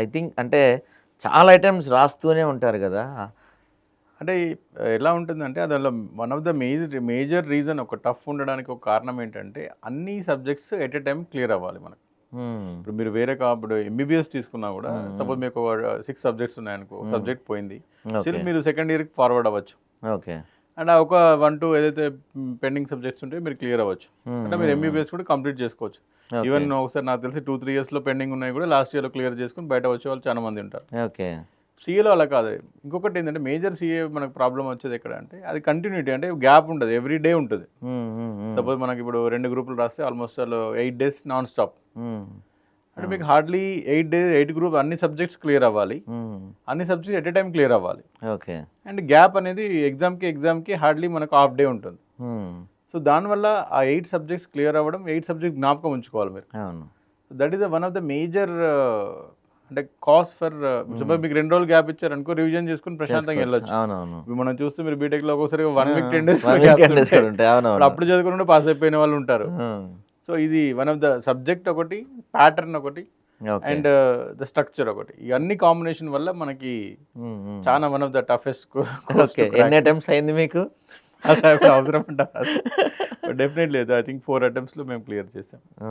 I think అంటే చాలా items రాస్తూనే ఉంటారు కదా! అంటే ఎలా ఉంటుందంటే అందులో one of the major reason ఒక టఫ్ ఉండడానికి ఒక కారణం ఏంటంటే అన్ని subjects at a time clear అవ్వాలి మనకు. హ్మ్. ఇప్పుడు మీరు వేరే ఇప్పుడు ఎంబీబీఎస్ తీసుకున్నా కూడా సపోజ్ మీకు ఒక 6 సబ్జెక్ట్స్ ఉన్నాయనుకో, సబ్జెక్ట్ పోయింది, స్టిల్ ఓకే. మీరు సెకండ్ ఇయర్కి ఫార్వర్డ్ అవ్వచ్చు. ఓకే. అండ్ ఒక 1, 2 ఏదైతే పెండింగ్ సబ్జెక్ట్స్ ఉంటే మీరు క్లియర్ అవ్వచ్చు. అంటే మీరు ఎంబీబీఎస్ కూడా కంప్లీట్ చేసుకోవచ్చు. ఓకే. ఈవెన్ ఒకసారి నాకు తెలిసి 2-3 ఇయర్స్లో పెండింగ్ ఉన్నాయి కూడా లాస్ట్ ఇయర్లో క్లియర్ చేసుకుని బయట వచ్చే వాళ్ళు చాలా మంది ఉంటారు. ఓకే. సీఏలో అలా కాదు. ఇంకొకటి ఏంటంటే మేజర్ సీఏ మనకు ప్రాబ్లం వచ్చేది ఎక్కడ అంటే అది కంటిన్యూటీ, అంటే గ్యాప్ ఉండదు, ఎవ్రీ డే ఉంటుంది. సపోజ్ మనకి ఇప్పుడు 2 గ్రూపులు రాస్తే ఆల్మోస్ట్ 8 డేస్ నాన్ స్టాప్. అంటే మీకు హార్డ్లీ 8 గ్రూప్ అన్ని సబ్జెక్ట్స్ క్లియర్ అవ్వాలి, అన్ని subjects at a time clear అవ్వాలి. ఓకే. అండ్ గ్యాప్ అనేది ఎగ్జామ్కి హార్డ్లీ మనకు హాఫ్ డే ఉంటుంది. సో దానివల్ల ఆ 8 సబ్జెక్ట్స్ క్లియర్ అవ్వడం, 8 సబ్జెక్ట్స్ జ్ఞాపకం ఉంచుకోవాలి మీరు. అవును. That is one of the major అంటే కాస్ట్ ఫర్ సపోజ్ మీకు 2 రోజులు గ్యాప్ ఇచ్చారనుకో, రివిజన్ చేసుకుని ప్రశాంతంగా వెళ్ళొచ్చు. అవునవును. ఇప్పుడు మనం చూస్తే మీరు బీటెక్లో ఒకసారి 1 వీక్ 10 డేస్ ఉంటాయి. అవునవును. అప్పుడు చదువుకుంటే పాస్ అయిపోయిన వాళ్ళు ఉంటారు. సో ఇది వన్ ఆఫ్ ద సబ్జెక్ట్ ఒకటి, ప్యాటర్న్ ఒకటి, అండ్ ద స్ట్రక్చర్ ఒకటి, ఇవన్నీ కాంబినేషన్ వల్ల మనకి చాలా one of the toughest. Okay. ఎన్ని అటెంప్ట్స్ అయింది మీకు? అవసరం అంటారు. డెఫినెట్లీ ఐ థింక్ 4 అటెంప్ట్స్లో మేము క్లియర్ చేసాం.